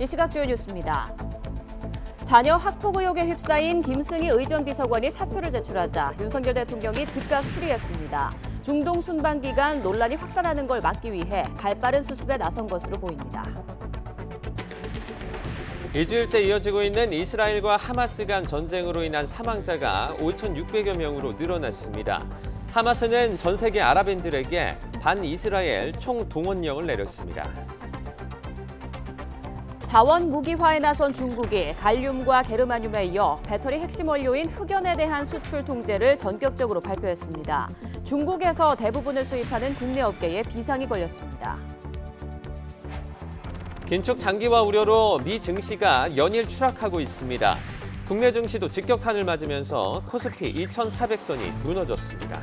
이 시각 주요 뉴스입니다. 자녀 학폭 의혹에 휩싸인 김승희 의전 비서관이 사표를 제출하자 윤석열 대통령이 즉각 수리했습니다. 중동 순방 기간 논란이 확산하는 걸 막기 위해 발빠른 수습에 나선 것으로 보입니다. 2주일째 이어지고 있는 이스라엘과 하마스 간 전쟁으로 인한 사망자가 5,600여 명으로 늘어났습니다. 하마스는 전 세계 아랍인들에게 반이스라엘 총동원령을 내렸습니다. 자원 무기화에 나선 중국이 갈륨과 게르마늄에 이어 배터리 핵심 원료인 흑연에 대한 수출 통제를 전격적으로 발표했습니다. 중국에서 대부분을 수입하는 국내 업계에 비상이 걸렸습니다. 긴축 장기화 우려로 미 증시가 연일 추락하고 있습니다. 국내 증시도 직격탄을 맞으면서 코스피 2,400선이 무너졌습니다.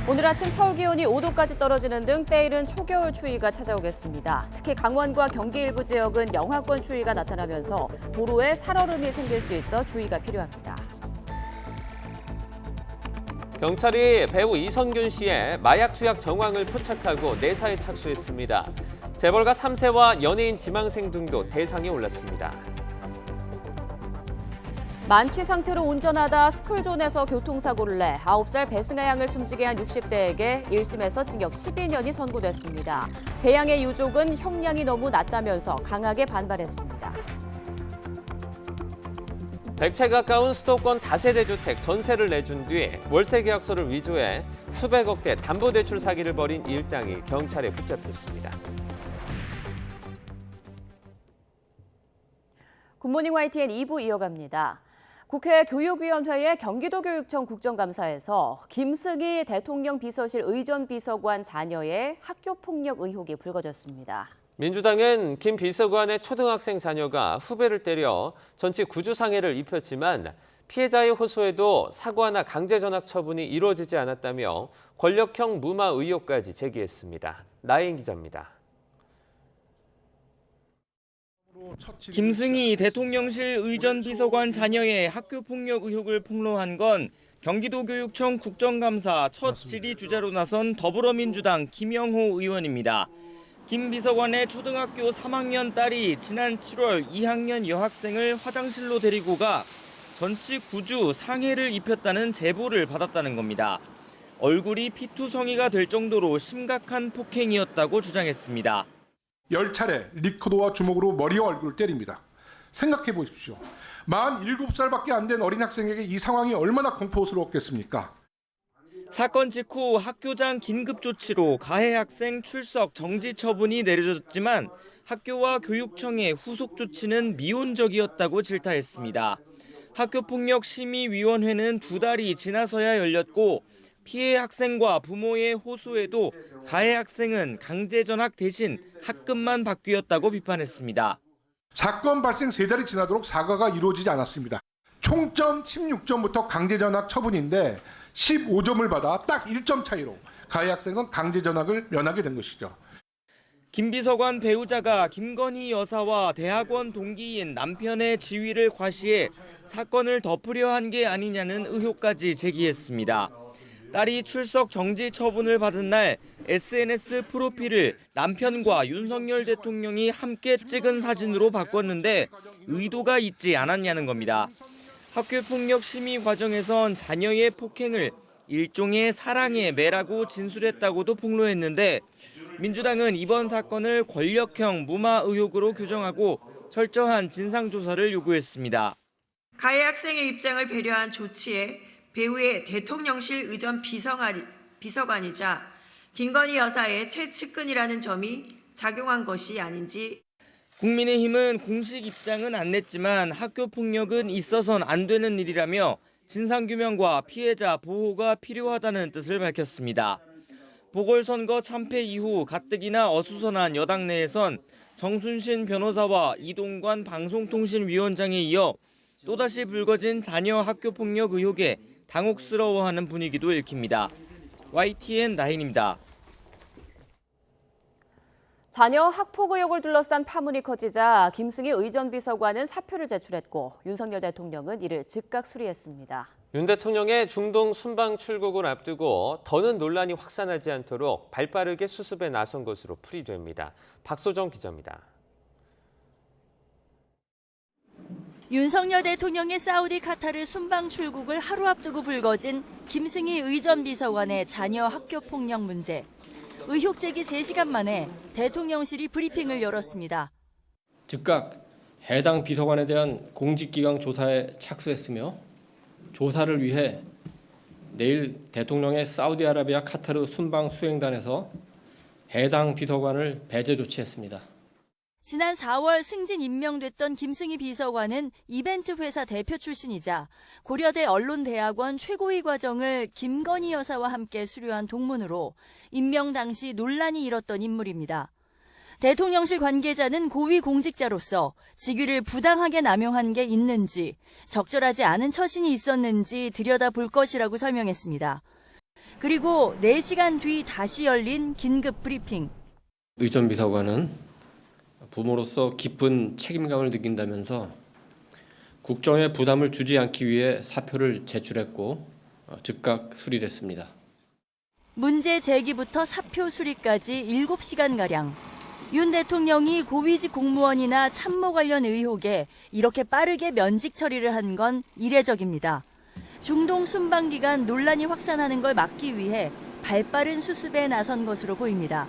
오늘 아침 서울 기온이 5도까지 떨어지는 등 때이른 초겨울 추위가 찾아오겠습니다. 특히 강원과 경기 일부 지역은 영하권 추위가 나타나면서 도로에 살얼음이 생길 수 있어 주의가 필요합니다. 경찰이 배우 이선균 씨의 마약 투약 정황을 포착하고 내사에 착수했습니다. 재벌가 3세와 연예인 지망생 등도 대상에 올랐습니다. 만취 상태로 운전하다 스쿨존에서 교통사고를 내 9살 배승아 양을 숨지게 한 60대에게 1심에서 징역 12년이 선고됐습니다. 배양의 유족은 형량이 너무 낮다면서 강하게 반발했습니다. 100채 가까운 수도권 다세대 주택 전세를 내준 뒤 월세 계약서를 위조해 수백억 대 담보대출 사기를 벌인 일당이 경찰에 붙잡혔습니다. 굿모닝 YTN 2부 이어갑니다. 국회 교육위원회의 경기도교육청 국정감사에서 김승희 대통령 비서실 의전 비서관 자녀의 학교폭력 의혹이 불거졌습니다. 민주당은 김 비서관의 초등학생 자녀가 후배를 때려 전치 구주상해를 입혔지만 피해자의 호소에도 사과나 강제전학 처분이 이루어지지 않았다며 권력형 무마 의혹까지 제기했습니다. 나혜인 기자입니다. 김승희 대통령실 의전 비서관 자녀의 학교폭력 의혹을 폭로한 건 경기도교육청 국정감사 첫 질의 주자로 나선 더불어민주당 김영호 의원입니다. 김 비서관의 초등학교 3학년 딸이 지난 7월 2학년 여학생을 화장실로 데리고 가 전치 9주 상해를 입혔다는 제보를 받았다는 겁니다. 얼굴이 피투성이가 될 정도로 심각한 폭행이었다고 주장했습니다. 10차례 리코더와 주먹으로 머리와 얼굴을 때립니다. 생각해 보십시오. 47살밖에 안 된 어린 학생에게 이 상황이 얼마나 공포스러웠겠습니까? 사건 직후 학교장 긴급 조치로 가해 학생 출석 정지 처분이 내려졌지만 학교와 교육청의 후속 조치는 미온적이었다고 질타했습니다. 학교폭력심의위원회는 2달이 지나서야 열렸고 피해 학생과 부모의 호소에도 가해 학생은 강제전학 대신 학급만 바뀌었다고 비판했습니다. 사건 발생 3달이 지나도록 사과가 이루어지지 않았습니다. 총점 16점부터 강제전학 처분인데 15점을 받아 딱 1점 차이로 가해 학생은 강제전학을 면하게 된 것이죠. 김 비서관 배우자가 김건희 여사와 대학원 동기인 남편의 지위를 과시해 사건을 덮으려 한 게 아니냐는 의혹까지 제기했습니다. 딸이 출석 정지 처분을 받은 날 SNS 프로필을 남편과 윤석열 대통령이 함께 찍은 사진으로 바꿨는데 의도가 있지 않았냐는 겁니다. 학교폭력 심의 과정에선 자녀의 폭행을 일종의 사랑의 매라고 진술했다고도 폭로했는데 민주당은 이번 사건을 권력형 무마 의혹으로 규정하고 철저한 진상조사를 요구했습니다. 가해 학생의 입장을 배려한 조치에 배우의 대통령실 의전 비서관이자 김건희 여사의 최측근이라는 점이 작용한 것이 아닌지. 국민의힘은 공식 입장은 안 냈지만 학교폭력은 있어선 안 되는 일이라며 진상규명과 피해자 보호가 필요하다는 뜻을 밝혔습니다. 보궐선거 참패 이후 가뜩이나 어수선한 여당 내에선 정순신 변호사와 이동관 방송통신위원장에 이어 또다시 불거진 자녀 학교폭력 의혹에 당혹스러워하는 분위기도 읽힙니다. YTN 나인입니다. 자녀 학폭 의혹을 둘러싼 파문이 커지자 김승희 의전 비서관은 사표를 제출했고 윤석열 대통령은 이를 즉각 수리했습니다. 윤 대통령의 중동 순방 출국을 앞두고 더는 논란이 확산하지 않도록 발빠르게 수습에 나선 것으로 풀이됩니다. 박소정 기자입니다. 윤석열 대통령의 사우디 카타르 순방 출국을 하루 앞두고 불거진 김승희 의전 비서관의 자녀 학교 폭력 문제. 의혹 제기 3시간 만에 대통령실이 브리핑을 열었습니다. 즉각 해당 비서관에 대한 공직기강 조사에 착수했으며 조사를 위해 내일 대통령의 사우디아라비아 카타르 순방 수행단에서 해당 비서관을 배제 조치했습니다. 지난 4월 승진 임명됐던 김승희 비서관은 이벤트 회사 대표 출신이자 고려대 언론대학원 최고위 과정을 김건희 여사와 함께 수료한 동문으로 임명 당시 논란이 일었던 인물입니다. 대통령실 관계자는 고위 공직자로서 직위를 부당하게 남용한 게 있는지, 적절하지 않은 처신이 있었는지 들여다볼 것이라고 설명했습니다. 그리고 4시간 뒤 다시 열린 긴급 브리핑. 의전 비서관은 부모로서 깊은 책임감을 느낀다면서 국정에 부담을 주지 않기 위해 사표를 제출했고 즉각 수리됐습니다. 문제 제기부터 사표 수리까지 7시간가량. 윤 대통령이 고위직 공무원이나 참모 관련 의혹에 이렇게 빠르게 면직 처리를 한 건 이례적입니다. 중동 순방 기간 논란이 확산하는 걸 막기 위해 발빠른 수습에 나선 것으로 보입니다.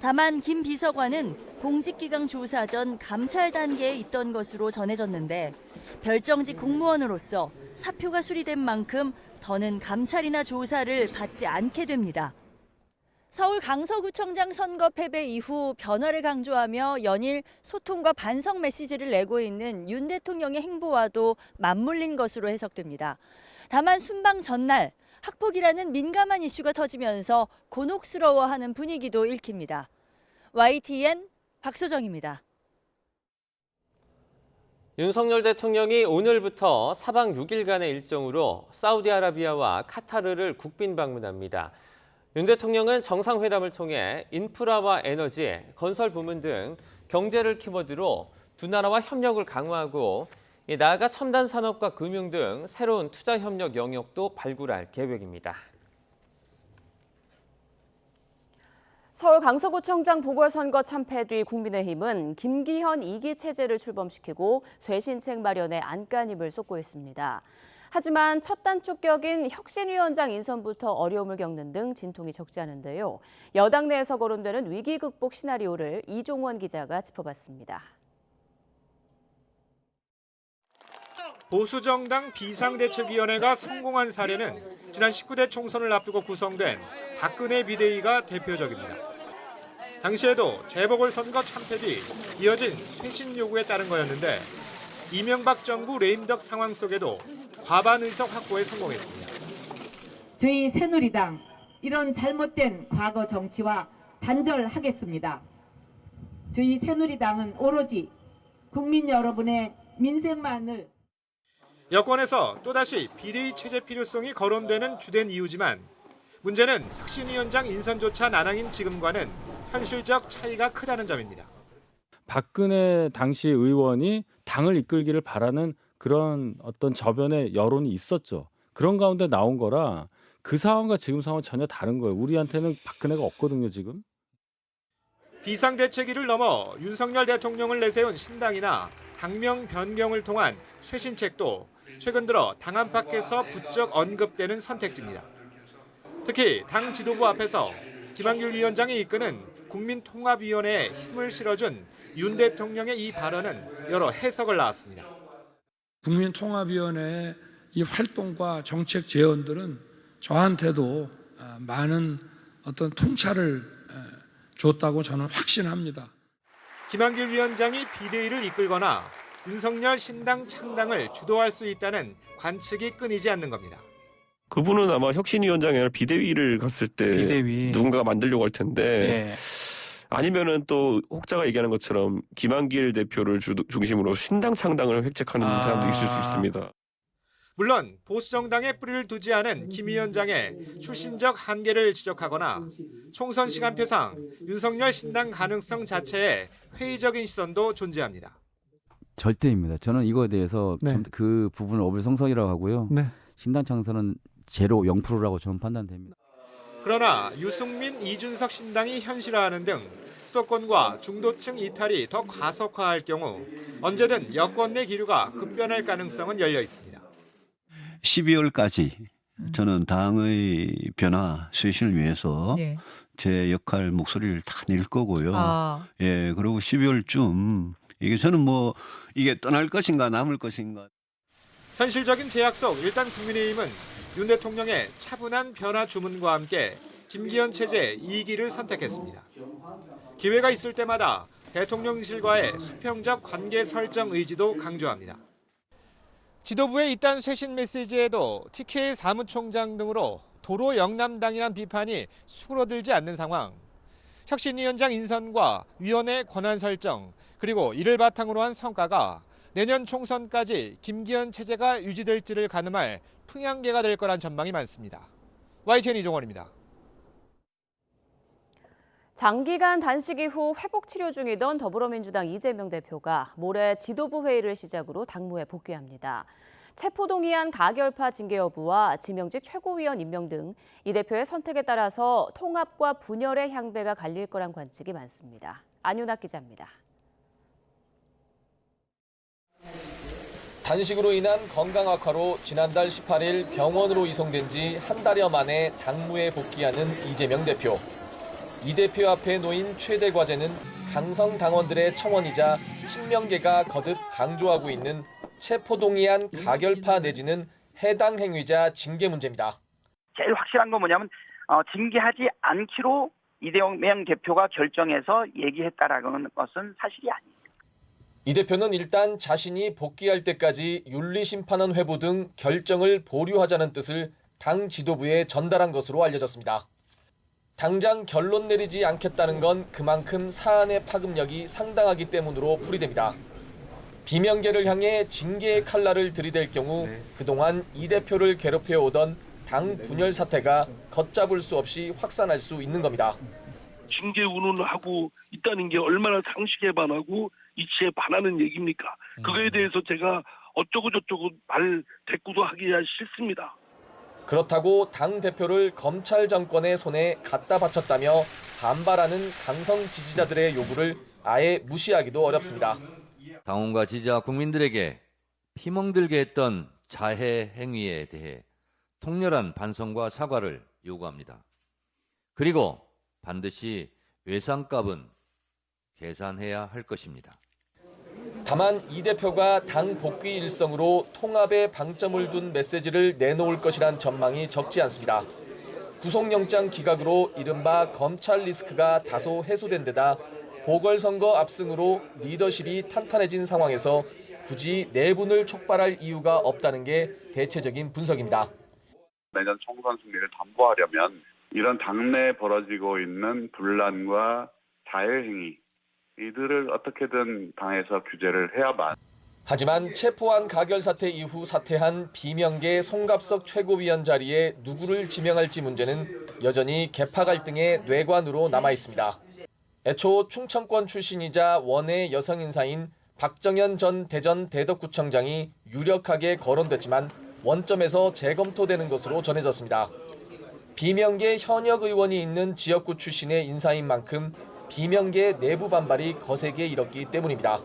다만 김 비서관은 공직기강 조사 전 감찰 단계에 있던 것으로 전해졌는데 별정직 공무원으로서 사표가 수리된 만큼 더는 감찰이나 조사를 받지 않게 됩니다. 서울 강서구청장 선거 패배 이후 변화를 강조하며 연일 소통과 반성 메시지를 내고 있는 윤 대통령의 행보와도 맞물린 것으로 해석됩니다. 다만 순방 전날 학폭이라는 민감한 이슈가 터지면서 곤혹스러워하는 분위기도 읽힙니다. YTN 박소정입니다. 윤석열 대통령이 오늘부터 사박 6일간의 일정으로 사우디아라비아와 카타르를 국빈 방문합니다. 윤 대통령은 정상회담을 통해 인프라와 에너지, 건설 부문 등 경제를 키워드로 두 나라와 협력을 강화하고 나아가 첨단 산업과 금융 등 새로운 투자 협력 영역도 발굴할 계획입니다. 서울 강서구청장 보궐선거 참패 뒤 국민의힘은 김기현 2기 체제를 출범시키고 쇄신책 마련에 안간힘을 쏟고 있습니다. 하지만 첫 단축격인 혁신위원장 인선부터 어려움을 겪는 등 진통이 적지 않은데요. 여당 내에서 거론되는 위기 극복 시나리오를 이종원 기자가 짚어봤습니다. 보수정당 비상대책위원회가 성공한 사례는 지난 19대 총선을 앞두고 구성된 박근혜 비대위가 대표적입니다. 당시에도 재보궐선거 참패 뒤 이어진 쇄신 요구에 따른 거였는데 이명박 정부 레임덕 상황 속에도 과반 의석 확보에 성공했습니다. 저희 새누리당 이런 잘못된 과거 정치와 단절하겠습니다. 저희 새누리당은 오로지 국민 여러분의 민생만을 여권에서 또다시 비대위 체제 필요성이 거론되는 주된 이유지만 문제는 혁신위원장 인선조차 난항인 지금과는 현실적 차이가 크다는 점입니다. 박근혜 당시 의원이 당을 이끌기를 바라는 그런 어떤 저변의 여론이 있었죠. 그런 가운데 나온 거라 그 상황과 지금 상황은 전혀 다른 거예요. 우리한테는 박근혜가 없거든요, 지금. 비상대책위를 넘어 윤석열 대통령을 내세운 신당이나 당명 변경을 통한 쇄신책도 최근 들어 당 안팎에서 부쩍 언급되는 선택지입니다. 특히 당 지도부 앞에서 김한길 위원장이 이끄는 국민통합위원회에 힘을 실어준 윤 대통령의 이 발언은 여러 해석을 낳았습니다. 국민통합위원회의 이 활동과 정책 제언들은 저한테도 많은 어떤 통찰을 줬다고 저는 확신합니다. 김한길 위원장이 비대위를 이끌거나 윤석열 신당 창당을 주도할 수 있다는 관측이 끊이지 않는 겁니다. 그분은 아마 혁신위원장이 아니라 비대위를 갔을 때 누군가가 만들려고 할 텐데 아니면은 또 혹자가 얘기하는 것처럼 김한길 대표를 중심으로 신당 창당을 획책하는 사람도 있을 수 있습니다. 물론 보수정당에 뿌리를 두지 않은 김 위원장의 출신적 한계를 지적하거나 총선 시간표상 윤석열 신당 가능성 자체에 회의적인 시선도 존재합니다. 절대입니다. 저는 이거에 대해서 그 부분을 어불성성이라고 하고요. 신당 창선은 제로 0%라고 저는 판단됩니다. 그러나 유승민, 이준석 신당이 현실화하는 등 수도권과 중도층 이탈이 더 가속화할 경우 언제든 여권 내 기류가 급변할 가능성은 열려 있습니다. 12월까지 저는 당의 변화 쇄신을 위해서 네. 제 역할 목소리를 다 낼 거고요. 아. 예, 그리고 12월쯤 이게 저는 뭐 이게 떠날 것인가 남을 것인가. 현실적인 제약 속 일단 국민의힘은 윤 대통령의 차분한 변화 주문과 함께 김기현 체제 2기를 선택했습니다. 기회가 있을 때마다 대통령실과의 수평적 관계 설정 의지도 강조합니다. 지도부의 이딴 쇄신 메시지에도 TK 사무총장 등으로 도로 영남당이란 비판이 수그러들지 않는 상황. 혁신위원장 인선과 위원회 권한 설정, 그리고 이를 바탕으로 한 성과가 내년 총선까지 김기현 체제가 유지될지를 가늠할 풍향계가 될 거란 전망이 많습니다. YTN 이종원입니다. 장기간 단식 이후 회복 치료 중이던 더불어민주당 이재명 대표가 모레 지도부 회의를 시작으로 당무에 복귀합니다. 체포동의안 가결파 징계 여부와 지명직 최고위원 임명 등 이 대표의 선택에 따라서 통합과 분열의 향배가 갈릴 거란 관측이 많습니다. 안윤학 기자입니다. 단식으로 인한 건강 악화로 지난달 18일 병원으로 이송된 지 한 달여 만에 당무에 복귀하는 이재명 대표. 이 대표 앞에 놓인 최대 과제는 강성 당원들의 청원이자 친명계가 거듭 강조하고 있는 체포동의안 가결파 내지는 해당 행위자 징계 문제입니다. 제일 확실한 건 뭐냐면 징계하지 않기로 이재명 대표가 결정해서 얘기했다라는 것은 사실이 아니에요. 이 대표는 일단 자신이 복귀할 때까지 윤리심판원 회부 등 결정을 보류하자는 뜻을 당 지도부에 전달한 것으로 알려졌습니다. 당장 결론 내리지 않겠다는 건 그만큼 사안의 파급력이 상당하기 때문으로 풀이됩니다. 비명계를 향해 징계의 칼날을 들이댈 경우 그동안 이 대표를 괴롭혀오던 당 분열 사태가 걷잡을 수 없이 확산할 수 있는 겁니다. 징계 운운하고 있다는 게 얼마나 상식에 반하고 이치에 반하는 얘기입니까? 그거에 대해서 제가 어쩌고 저쩌고 말 대꾸도 하기가 싫습니다. 그렇다고 당 대표를 검찰 정권의 손에 갖다 바쳤다며 반발하는 강성 지지자들의 요구를 아예 무시하기도 어렵습니다. 당원과 지지자 국민들에게 피멍들게 했던 자해 행위에 대해 통렬한 반성과 사과를 요구합니다. 그리고 반드시 외상값은 계산해야 할 것입니다. 다만 이 대표가 당 복귀 일성으로 통합에 방점을 둔 메시지를 내놓을 것이란 전망이 적지 않습니다. 구속영장 기각으로 이른바 검찰 리스크가 다소 해소된 데다 보궐선거 압승으로 리더십이 탄탄해진 상황에서 굳이 내분을 촉발할 이유가 없다는 게 대체적인 분석입니다. 내년 총선 승리를 담보하려면 이런 당내에 벌어지고 있는 분란과 자해 행위 이들을 어떻게든 당에서 규제를 해야만. 하지만 체포안 가결 사태 이후 사퇴한 비명계 송갑석 최고위원 자리에 누구를 지명할지 문제는 여전히 계파 갈등의 뇌관으로 남아 있습니다. 애초 충청권 출신이자 원외 여성 인사인 박정현 전 대전 대덕구청장이 유력하게 거론됐지만 원점에서 재검토되는 것으로 전해졌습니다. 비명계 현역 의원이 있는 지역구 출신의 인사인 만큼 비명계 내부 반발이 거세게 일었기 때문입니다.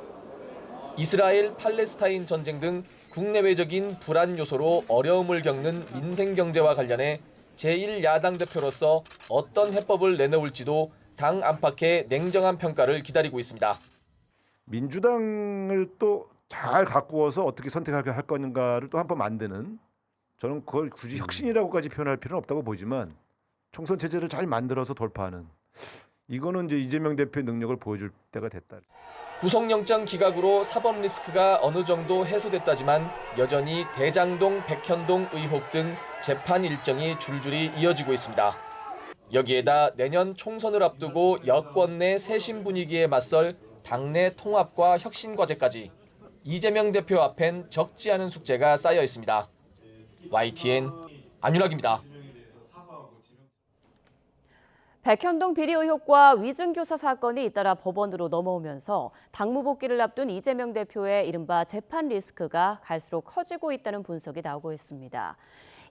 이스라엘, 팔레스타인 전쟁 등 국내외적인 불안 요소로 어려움을 겪는 민생 경제와 관련해 제1야당 대표로서 어떤 해법을 내놓을지도 당 안팎의 냉정한 평가를 기다리고 있습니다. 민주당을 또 잘 가꾸어서 어떻게 선택할 건가를 또 한 번 만드는, 저는 그걸 굳이 혁신이라고까지 표현할 필요는 없다고 보지만 총선 체제를 잘 만들어서 돌파하는, 이거는 이제 이재명 대표의 능력을 보여줄 때가 됐다. 구속영장 기각으로 사법 리스크가 어느 정도 해소됐다지만 여전히 대장동, 백현동 의혹 등 재판 일정이 줄줄이 이어지고 있습니다. 여기에다 내년 총선을 앞두고 여권 내 쇄신 분위기에 맞설 당내 통합과 혁신 과제까지 이재명 대표 앞엔 적지 않은 숙제가 쌓여 있습니다. YTN 안윤학입니다. 백현동 비리 의혹과 위증교사 사건이 잇따라 법원으로 넘어오면서 당무 복귀를 앞둔 이재명 대표의 이른바 재판 리스크가 갈수록 커지고 있다는 분석이 나오고 있습니다.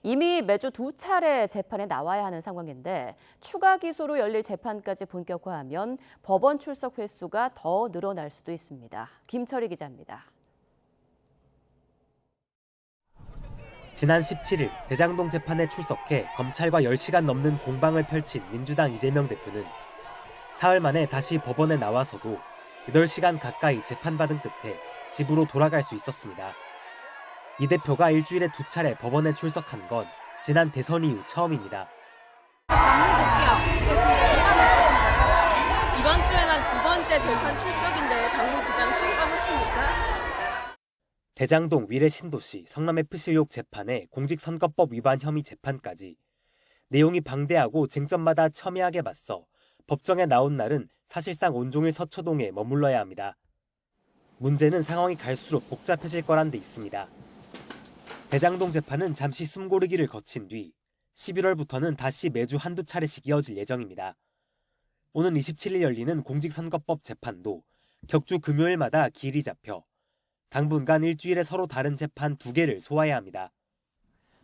이미 매주 2차례 재판에 나와야 하는 상황인데 추가 기소로 열릴 재판까지 본격화하면 법원 출석 횟수가 더 늘어날 수도 있습니다. 김철희 기자입니다. 지난 17일 대장동 재판에 출석해 검찰과 10시간 넘는 공방을 펼친 민주당 이재명 대표는 사흘 만에 다시 법원에 나와서도 8시간 가까이 재판받은 끝에 집으로 돌아갈 수 있었습니다. 이 대표가 일주일에 2차례 법원에 출석한 건 지난 대선 이후 처음입니다. 당무 복귀 앞두고 계신데 소감 어떠신가요? 이번 주에만 2번째 재판 출석인데 당무 지장 실감하십니까? 대장동 위례 신도시 성남FC 의혹 재판에 공직선거법 위반 혐의 재판까지 내용이 방대하고 쟁점마다 첨예하게 맞서 법정에 나온 날은 사실상 온종일 서초동에 머물러야 합니다. 문제는 상황이 갈수록 복잡해질 거란 데 있습니다. 대장동 재판은 잠시 숨고르기를 거친 뒤 11월부터는 다시 매주 한두 차례씩 이어질 예정입니다. 오는 27일 열리는 공직선거법 재판도 격주 금요일마다 기일이 잡혀 당분간 일주일에 서로 다른 재판 2개를 소화해야 합니다.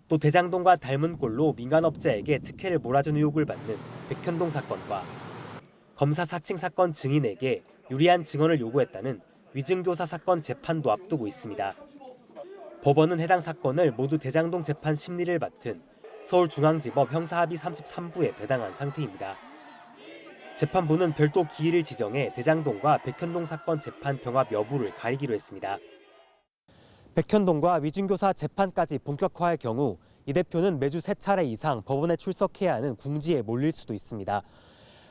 또 대장동과 닮은 꼴로 민간업자에게 특혜를 몰아준 의혹을 받는 백현동 사건과 검사 사칭 사건 증인에게 유리한 증언을 요구했다는 위증교사 사건 재판도 앞두고 있습니다. 법원은 해당 사건을 모두 대장동 재판 심리를 맡은 서울중앙지법 형사합의 33부에 배당한 상태입니다. 재판부는 별도 기일을 지정해 대장동과 백현동 사건 재판 병합 여부를 가리기로 했습니다. 백현동과 위증교사 재판까지 본격화할 경우 이 대표는 매주 3차례 이상 법원에 출석해야 하는 궁지에 몰릴 수도 있습니다.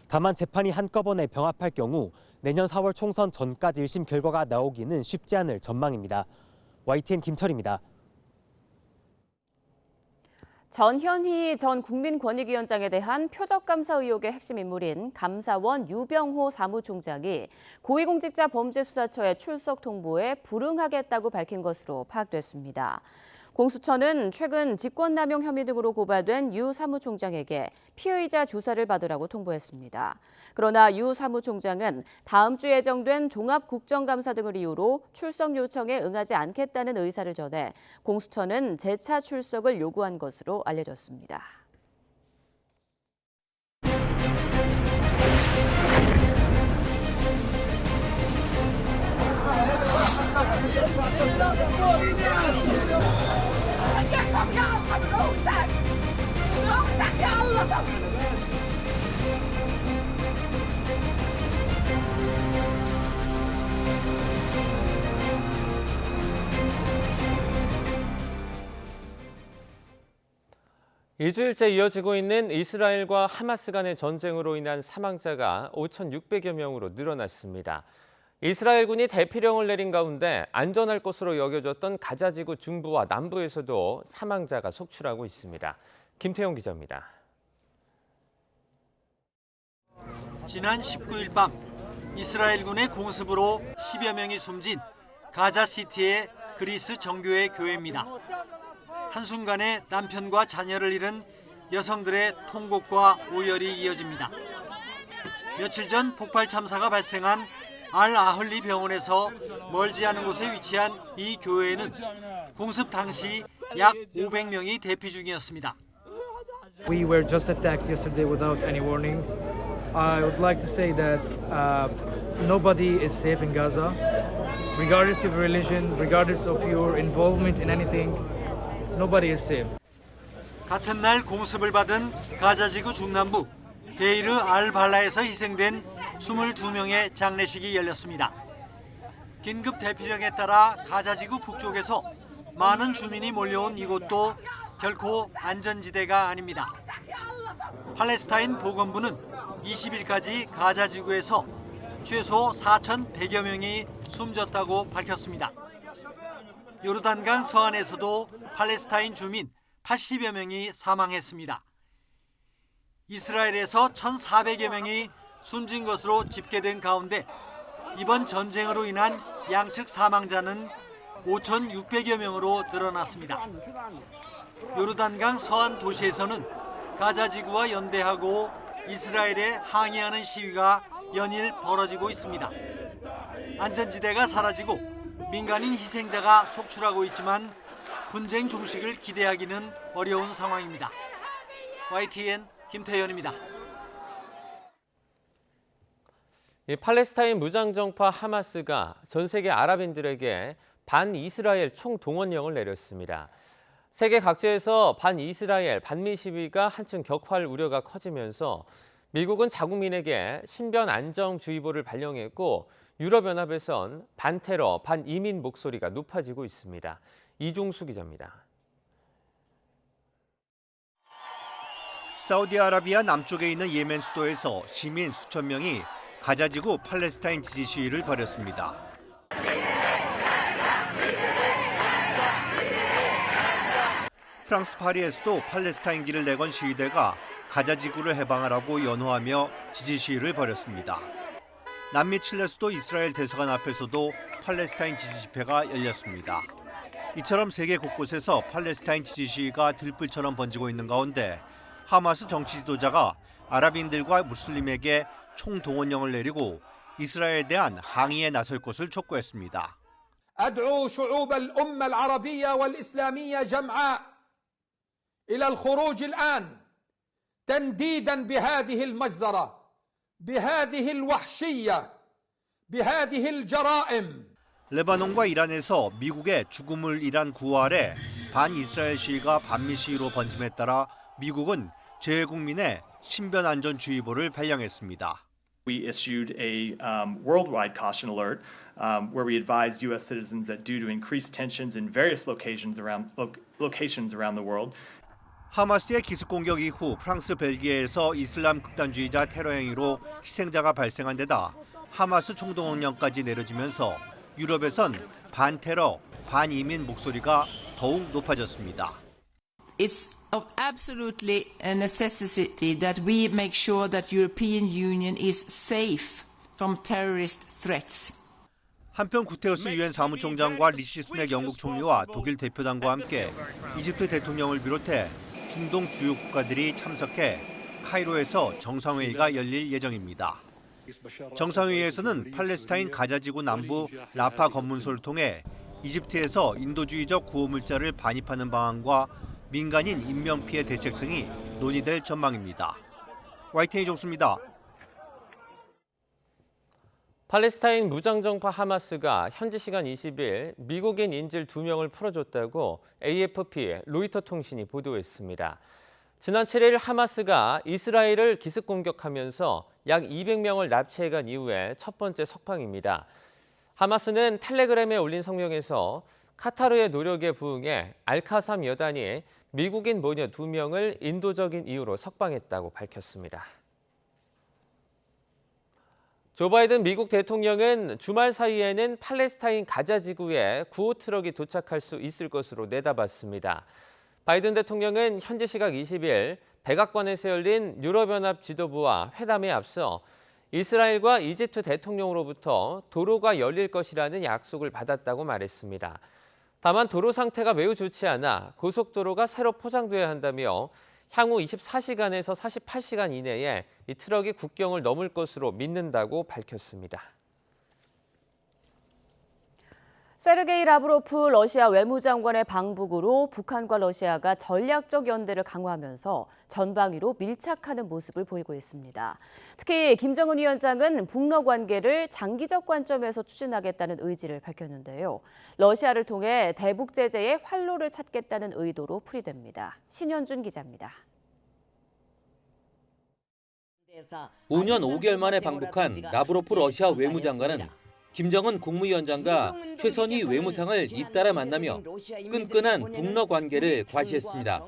다만 재판이 한꺼번에 병합할 경우 내년 4월 총선 전까지 1심 결과가 나오기는 쉽지 않을 전망입니다. YTN 김철입니다. 전현희 전 국민권익위원장에 대한 표적감사 의혹의 핵심 인물인 감사원 유병호 사무총장이 고위공직자범죄수사처의 출석 통보에 불응하겠다고 밝힌 것으로 파악됐습니다. 공수처는 최근 직권남용 혐의 등으로 고발된 유 사무총장에게 피의자 조사를 받으라고 통보했습니다. 그러나 유 사무총장은 다음 주 예정된 종합국정감사 등을 이유로 출석 요청에 응하지 않겠다는 의사를 전해 공수처는 재차 출석을 요구한 것으로 알려졌습니다. 일주일째 이어지고 있는 이스라엘과 하마스 간의 전쟁으로 인한 사망자가 5,600여 명으로 늘어났습니다. 이스라엘군이 대피령을 내린 가운데 안전할 것으로 여겨졌던 가자지구 중부와 남부에서도 사망자가 속출하고 있습니다. 김태용 기자입니다. 지난 19일 밤 이스라엘군의 공습으로 10여 명이 숨진 가자시티의 그리스 정교회 교회입니다. 한순간에 남편과 자녀를 잃은 여성들의 통곡과 오열이 이어집니다. 며칠 전 폭발 참사가 발생한 알-아흘리 병원에서 멀지 않은 곳에 위치한 이 교회에는 공습 당시 약 500명이 대피 중이었습니다. We were just attacked yesterday without any warning. I would like to say that nobody is safe in Gaza, regardless of religion, regardless of your involvement in anything. Nobody is safe. 같은 날 공습을 받은 가자지구 중남부 데이르 알-발라에서 희생된 22명의 장례식이 열렸습니다. 긴급 대피령에 따라 가자지구 북쪽에서 많은 주민이 몰려온 이곳도 결코 안전지대가 아닙니다. 팔레스타인 보건부는 20일까지 가자지구에서 최소 4,100여 명이 숨졌다고 밝혔습니다. 요르단강 서안에서도 팔레스타인 주민 80여 명이 사망했습니다. 이스라엘에서 1,400여 명이 숨진 것으로 집계된 가운데 이번 전쟁으로 인한 양측 사망자는 5,600여 명으로 늘어났습니다. 요르단강 서안 도시에서는 가자지구와 연대하고 이스라엘에 항의하는 시위가 연일 벌어지고 있습니다. 안전지대가 사라지고 민간인 희생자가 속출하고 있지만 분쟁 종식을 기대하기는 어려운 상황입니다. YTN 김태현입니다. 팔레스타인 무장정파 하마스가 전 세계 아랍인들에게 반이스라엘 총동원령을 내렸습니다. 세계 각지에서 반이스라엘, 반미 시위가 한층 격화할 우려가 커지면서 미국은 자국민에게 신변 안정주의보를 발령했고 유럽연합에선 반테러, 반이민 목소리가 높아지고 있습니다. 이종수 기자입니다. 사우디아라비아 남쪽에 있는 예멘 수도에서 시민 수천 명이 가자지구 팔레스타인 지지 시위를 벌였습니다. 프랑스 파리에서도 팔레스타인기를 내건 시위대가 가자지구를 해방하라고 연호하며 지지 시위를 벌였습니다. 남미 칠레 수도 이스라엘 대사관 앞에서도 팔레스타인 지지 집회가 열렸습니다. 이처럼 세계 곳곳에서 팔레스타인 지지 시위가 들불처럼 번지고 있는 가운데 하마스 정치 지도자가 아랍인들과 무슬림에게 총동원령을 내리고 이스라엘에 대한 항의에 나설 것을 촉구했습니다. أدعو شعوب الأمة العربية والإسلامية جمعاء إلى الخروج الآن تنديدا بهذه المجزرة بهذه الوحشية بهذه الجرائم. 레바논과 이란에서 미국의 죽음을 일한 구할에 반이스라엘 시위가 반미 시위로 번짐에 따라 미국은 재외국민의 신변안전주의보를 발령했습니다. We issued a worldwide caution alert where we advised U.S. citizens that due to increased tensions in various locations around the world. 하마스의 기습 공격 이후 프랑스, 벨기에에서 이슬람 극단주의자 테러 행위로 희생자가 발생한 데다 하마스 총동원령까지 내려지면서 유럽에선 반테러, 반이민 목소리가 더욱 높아졌습니다. It's of absolutely a necessity that we make sure that European Union is safe from terrorist threats. 한편 구테러스 유엔 사무총장과 리시 수넥 영국 총리와 독일 대표단과 함께 이집트 대통령을 비롯해 중동 주요 국가들이 참석해 카이로에서 정상회의가 열릴 예정입니다. 정상회의에서는 팔레스타인 가자지구 남부 라파 검문소를 통해 이집트에서 인도주의적 구호물자를 반입하는 방안과 민간인 인명피해 대책 등이 논의될 전망입니다. YTN 이종수입니다. 팔레스타인 무장정파 하마스가 현지 시간 20일 미국인 인질 2명을 풀어줬다고 AFP, 로이터 통신이 보도했습니다. 지난 7일 하마스가 이스라엘을 기습 공격하면서 약 200명을 납치해간 이후에 첫 번째 석방입니다. 하마스는 텔레그램에 올린 성명에서 카타르의 노력에 부응해 알카삼 여단이 미국인 모녀 2명을 인도적인 이유로 석방했다고 밝혔습니다. 조 바이든 미국 대통령은 주말 사이에는 팔레스타인 가자 지구에 구호 트럭이 도착할 수 있을 것으로 내다봤습니다. 바이든 대통령은 현지 시각 20일 백악관에서 열린 유럽연합 지도부와 회담에 앞서 이스라엘과 이집트 대통령으로부터 도로가 열릴 것이라는 약속을 받았다고 말했습니다. 다만 도로 상태가 매우 좋지 않아 고속도로가 새로 포장돼야 한다며 향후 24시간에서 48시간 이내에 이 트럭이 국경을 넘을 것으로 믿는다고 밝혔습니다. 세르게이 라브로프 러시아 외무장관의 방북으로 북한과 러시아가 전략적 연대를 강화하면서 전방위로 밀착하는 모습을 보이고 있습니다. 특히 김정은 위원장은 북러 관계를 장기적 관점에서 추진하겠다는 의지를 밝혔는데요. 러시아를 통해 대북 제재의 활로를 찾겠다는 의도로 풀이됩니다. 신현준 기자입니다. 5년 5개월 만에 방북한 라브로프 러시아 외무장관은 김정은 국무위원장과 최선희 외무상을 잇따라 만나며 끈끈한 북러 관계를 과시했습니다.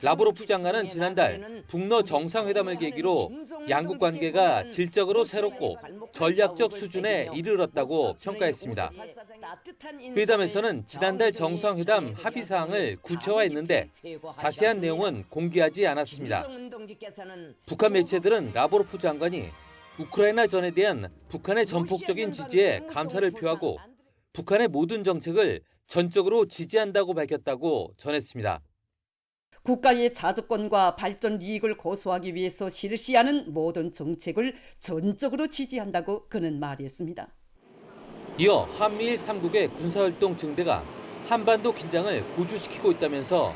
라브로프 장관은 지난달 북러 정상회담을 계기로 양국 관계가 질적으로 새롭고 전략적 수준에 이르렀다고 평가했습니다. 회담에서는 지난달 정상회담 합의사항을 구체화했는데 자세한 내용은 공개하지 않았습니다. 북한 매체들은 라브로프 장관이 우크라이나 전에 대한 북한의 전폭적인 지지에 감사를 표하고 북한의 모든 정책을 전적으로 지지한다고 밝혔다고 전했습니다. 국가의 자주권과 발전 이익을 고수하기 위해서 실시하는 모든 정책을 전적으로 지지한다고 그는 말했습니다. 이어 한미일 3국의 군사활동 증대가 한반도 긴장을 고조시키고 있다면서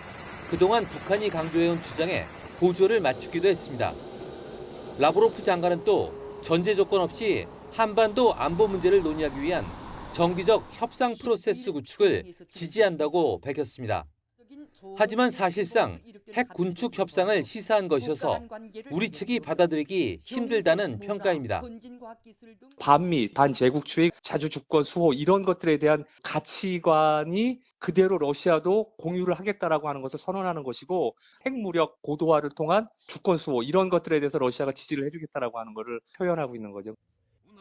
그동안 북한이 강조해온 주장에 보조를 맞추기도 했습니다. 라브로프 장관은 또 전제 조건 없이 한반도 안보 문제를 논의하기 위한 정기적 협상 프로세스 구축을 지지한다고 밝혔습니다. 하지만 사실상 핵 군축 협상을 시사한 것이어서 우리 측이 받아들이기 힘들다는 평가입니다. 반미, 반제국주의, 자주주권 수호 이런 것들에 대한 가치관이 그대로 러시아도 공유를 하겠다라고 하는 것을 선언하는 것이고 핵무력 고도화를 통한 주권 수호 이런 것들에 대해서 러시아가 지지를 해주겠다라고 하는 것을 표현하고 있는 거죠.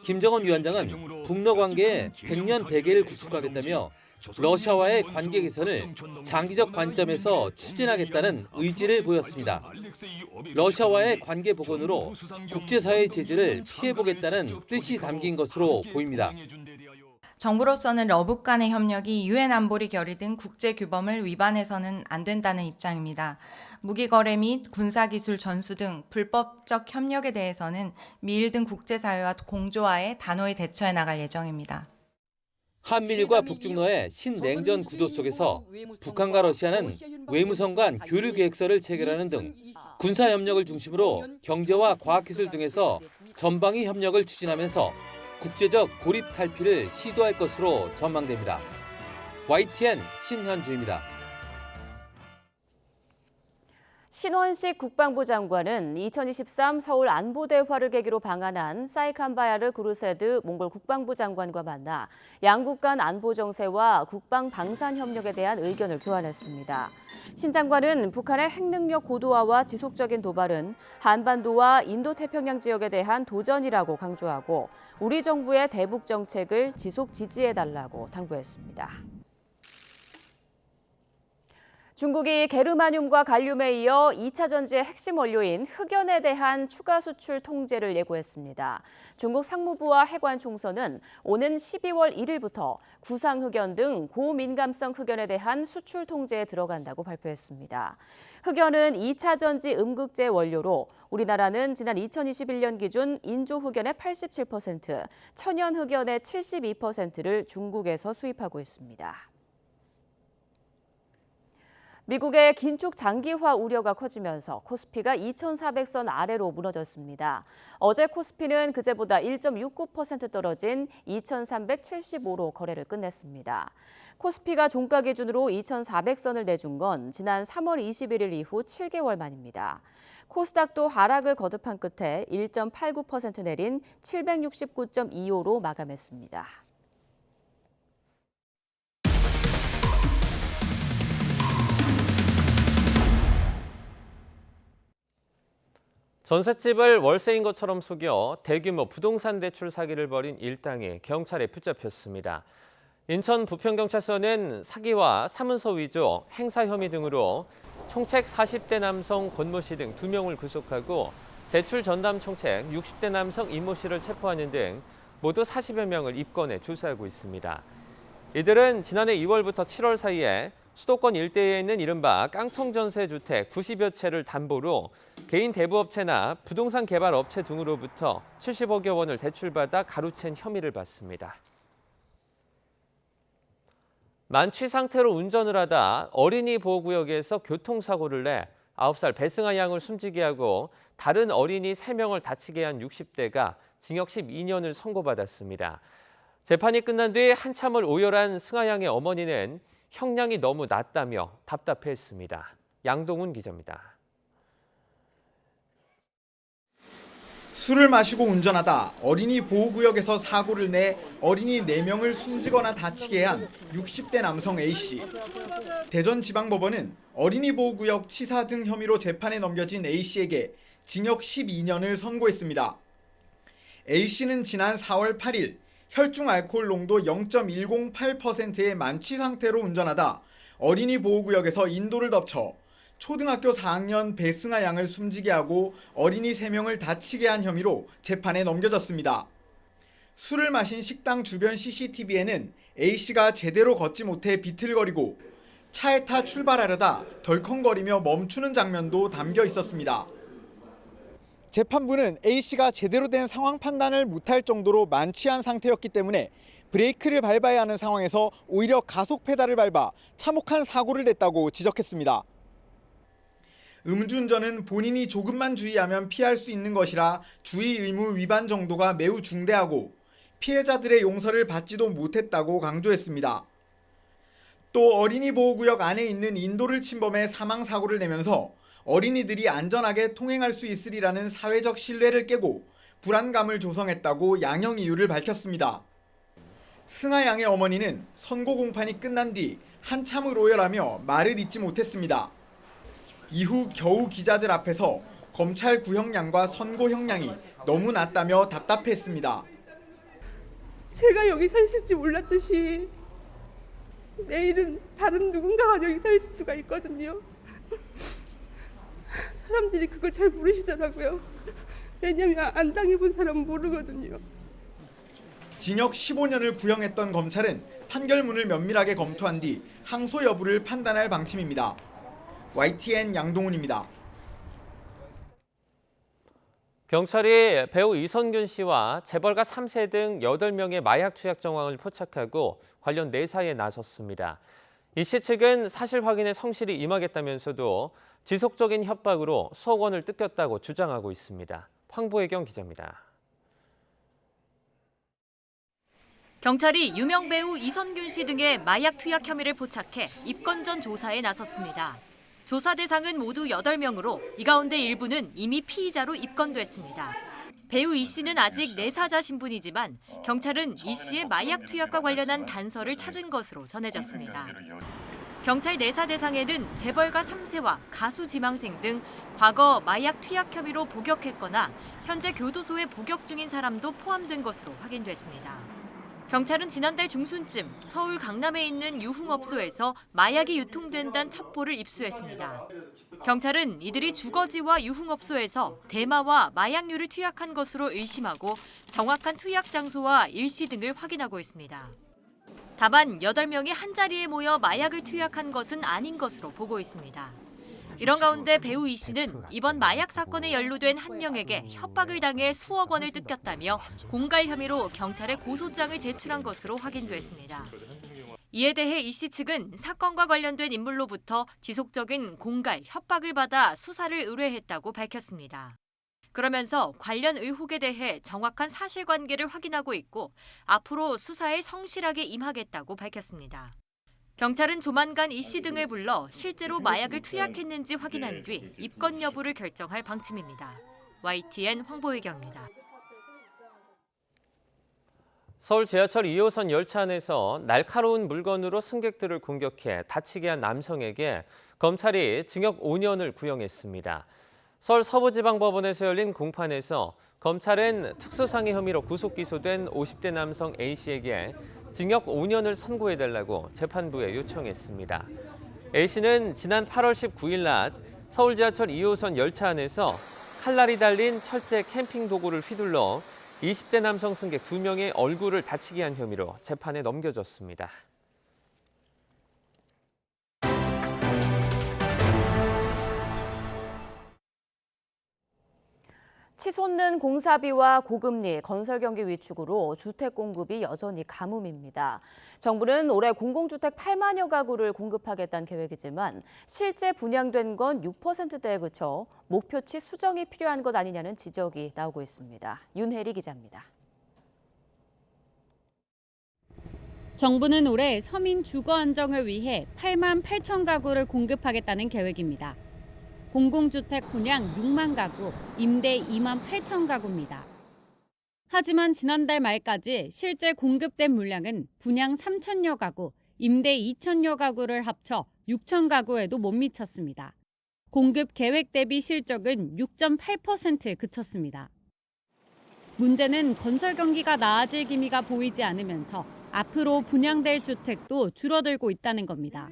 김정은 위원장은 북러 관계의 100년 대계를 구축하겠다며 러시아와의 관계 개선을 장기적 관점에서 추진하겠다는 의지를 보였습니다. 러시아와의 관계 복원으로 국제사회의 제재를 피해보겠다는 뜻이 담긴 것으로 보입니다. 정부로서는 러북 간의 협력이 유엔 안보리 결의 등 국제 규범을 위반해서는 안 된다는 입장입니다. 무기 거래 및 군사기술 전수 등 불법적 협력에 대해서는 미일 등 국제사회와 공조하에 단호히 대처해 나갈 예정입니다. 한미일과 북중러의 신냉전 구도 속에서 북한과 러시아는 외무성 간 교류 계획서를 체결하는 등 군사협력을 중심으로 경제와 과학기술 등에서 전방위 협력을 추진하면서 국제적 고립 탈피를 시도할 것으로 전망됩니다. YTN 신현주입니다. 신원식 국방부 장관은 2023 서울 안보대화를 계기로 방한한 사이칸바야르 구르세드 몽골 국방부 장관과 만나 양국 간 안보 정세와 국방 방산 협력에 대한 의견을 교환했습니다. 신 장관은 북한의 핵능력 고도화와 지속적인 도발은 한반도와 인도태평양 지역에 대한 도전이라고 강조하고 우리 정부의 대북 정책을 지속 지지해달라고 당부했습니다. 중국이 게르마늄과 갈륨에 이어 2차 전지의 핵심 원료인 흑연에 대한 추가 수출 통제를 예고했습니다. 중국 상무부와 해관총서는 오는 12월 1일부터 구상흑연 등 고민감성 흑연에 대한 수출 통제에 들어간다고 발표했습니다. 흑연은 2차 전지 음극재 원료로 우리나라는 지난 2021년 기준 인조 흑연의 87%, 천연 흑연의 72%를 중국에서 수입하고 있습니다. 미국의 긴축 장기화 우려가 커지면서 코스피가 2,400선 아래로 무너졌습니다. 어제 코스피는 그제보다 1.69% 떨어진 2,375로 거래를 끝냈습니다. 코스피가 종가 기준으로 2,400선을 내준 건 지난 3월 21일 이후 7개월 만입니다. 코스닥도 하락을 거듭한 끝에 1.89% 내린 769.25로 마감했습니다. 전셋집을 월세인 것처럼 속여 대규모 부동산 대출 사기를 벌인 일당이 경찰에 붙잡혔습니다. 인천 부평경찰서는 사기와 사문서 위조, 행사 혐의 등으로 총책 40대 남성 권모 씨 등 2명을 구속하고 대출 전담 총책 60대 남성 이모 씨를 체포하는 등 모두 40여 명을 입건해 조사하고 있습니다. 이들은 지난해 2월부터 7월 사이에 수도권 일대에 있는 이른바 깡통전세 주택 90여 채를 담보로 개인 대부업체나 부동산 개발 업체 등으로부터 70억여 원을 대출받아 가로챈 혐의를 받습니다. 만취 상태로 운전을 하다 어린이 보호구역에서 교통사고를 내 9살 배승아 양을 숨지게 하고 다른 어린이 3명을 다치게 한 60대가 징역 12년을 선고받았습니다. 재판이 끝난 뒤 한참을 오열한 승아 양의 어머니는 형량이 너무 낮다며 답답해했습니다. 양동훈 기자입니다. 술을 마시고 운전하다 어린이 보호구역에서 사고를 내 어린이 4명을 숨지거나 다치게 한 60대 남성 A씨. 대전지방법원은 어린이 보호구역 치사 등 혐의로 재판에 넘겨진 A씨에게 징역 12년을 선고했습니다. A씨는 지난 4월 8일 혈중 알코올 농도 0.108%의 만취 상태로 운전하다 어린이 보호구역에서 인도를 덮쳐 초등학교 4학년 배승아 양을 숨지게 하고 어린이 3명을 다치게 한 혐의로 재판에 넘겨졌습니다. 술을 마신 식당 주변 CCTV에는 A씨가 제대로 걷지 못해 비틀거리고 차에 타 출발하려다 덜컹거리며 멈추는 장면도 담겨 있었습니다. 재판부는 A씨가 제대로 된 상황 판단을 못할 정도로 만취한 상태였기 때문에 브레이크를 밟아야 하는 상황에서 오히려 가속 페달을 밟아 참혹한 사고를 냈다고 지적했습니다. 음주운전은 본인이 조금만 주의하면 피할 수 있는 것이라 주의 의무 위반 정도가 매우 중대하고 피해자들의 용서를 받지도 못했다고 강조했습니다. 또 어린이 보호구역 안에 있는 인도를 침범해 사망사고를 내면서 어린이들이 안전하게 통행할 수 있으리라는 사회적 신뢰를 깨고 불안감을 조성했다고 양형 이유를 밝혔습니다. 승아 양의 어머니는 선고 공판이 끝난 뒤 한참을 오열하며 말을 잇지 못했습니다. 이후 겨우 기자들 앞에서 검찰 구형량과 선고 형량이 너무 낮다며 답답했습니다. 제가 여기 서 있을지 몰랐듯이 내일은 다른 누군가가 여기 서 있을 수가 있거든요. 사람들이 그걸 잘 모르시더라고요. 왜냐면 안 당해본 사람은 모르거든요. 징역 15년을 구형했던 검찰은 판결문을 면밀하게 검토한 뒤 항소 여부를 판단할 방침입니다. YTN 양동훈입니다. 경찰이 배우 이선균 씨와 재벌가 3세 등 8명의 마약 투약 정황을 포착하고 관련 내사에 나섰습니다. 이 씨 측은 사실 확인에 성실히 임하겠다면서도 지속적인 협박으로 수억 원을 뜯겼다고 주장하고 있습니다. 황보혜경 기자입니다. 경찰이 유명 배우 이선균 씨 등의 마약 투약 혐의를 포착해 입건 전 조사에 나섰습니다. 조사 대상은 모두 8명으로 이 가운데 일부는 이미 피의자로 입건됐습니다. 배우 이 씨는 아직 내사자 신분이지만 경찰은 이 씨의 마약 투약과 관련한 단서를 찾은 것으로 전해졌습니다. 경찰 내사 대상에는 재벌가 3세와 가수 지망생 등 과거 마약 투약 혐의로 복역했거나 현재 교도소에 복역 중인 사람도 포함된 것으로 확인됐습니다. 경찰은 지난달 중순쯤 서울 강남에 있는 유흥업소에서 마약이 유통된다는 첩보를 입수했습니다. 경찰은 이들이 주거지와 유흥업소에서 대마와 마약류를 투약한 것으로 의심하고 정확한 투약 장소와 일시 등을 확인하고 있습니다. 다만 8명이 한자리에 모여 마약을 투약한 것은 아닌 것으로 보고 있습니다. 이런 가운데 배우 이 씨는 이번 마약 사건에 연루된 한 명에게 협박을 당해 수억 원을 뜯겼다며 공갈 혐의로 경찰에 고소장을 제출한 것으로 확인됐습니다. 이에 대해 이 씨 측은 사건과 관련된 인물로부터 지속적인 공갈, 협박을 받아 수사를 의뢰했다고 밝혔습니다. 그러면서 관련 의혹에 대해 정확한 사실관계를 확인하고 있고 앞으로 수사에 성실하게 임하겠다고 밝혔습니다. 경찰은 조만간 이 씨 등을 불러 실제로 마약을 투약했는지 확인한 뒤 입건 여부를 결정할 방침입니다. YTN 황보혜경입니다. 서울 지하철 2호선 열차 안에서 날카로운 물건으로 승객들을 공격해 다치게 한 남성에게 검찰이 징역 5년을 구형했습니다. 서울 서부지방법원에서 열린 공판에서 검찰은 특수상해 혐의로 구속 기소된 50대 남성 A씨에게 징역 5년을 선고해달라고 재판부에 요청했습니다. A씨는 지난 8월 19일 낮 서울 지하철 2호선 열차 안에서 칼날이 달린 철제 캠핑 도구를 휘둘러 20대 남성 승객 2명의 얼굴을 다치게 한 혐의로 재판에 넘겨졌습니다. 치솟는 공사비와 고금리, 건설 경기 위축으로 주택 공급이 여전히 가뭄입니다. 정부는 올해 공공주택 8만여 가구를 공급하겠다는 계획이지만 실제 분양된 건 6%대에 그쳐 목표치 수정이 필요한 것 아니냐는 지적이 나오고 있습니다. 윤혜리 기자입니다. 정부는 올해 서민 주거 안정을 위해 8만 8천 가구를 공급하겠다는 계획입니다. 공공주택 분양 6만 가구, 임대 2만 8천 가구입니다. 하지만 지난달 말까지 실제 공급된 물량은 분양 3천여 가구, 임대 2천여 가구를 합쳐 6천 가구에도 못 미쳤습니다. 공급 계획 대비 실적은 6.8%에 그쳤습니다. 문제는 건설 경기가 나아질 기미가 보이지 않으면서 앞으로 분양될 주택도 줄어들고 있다는 겁니다.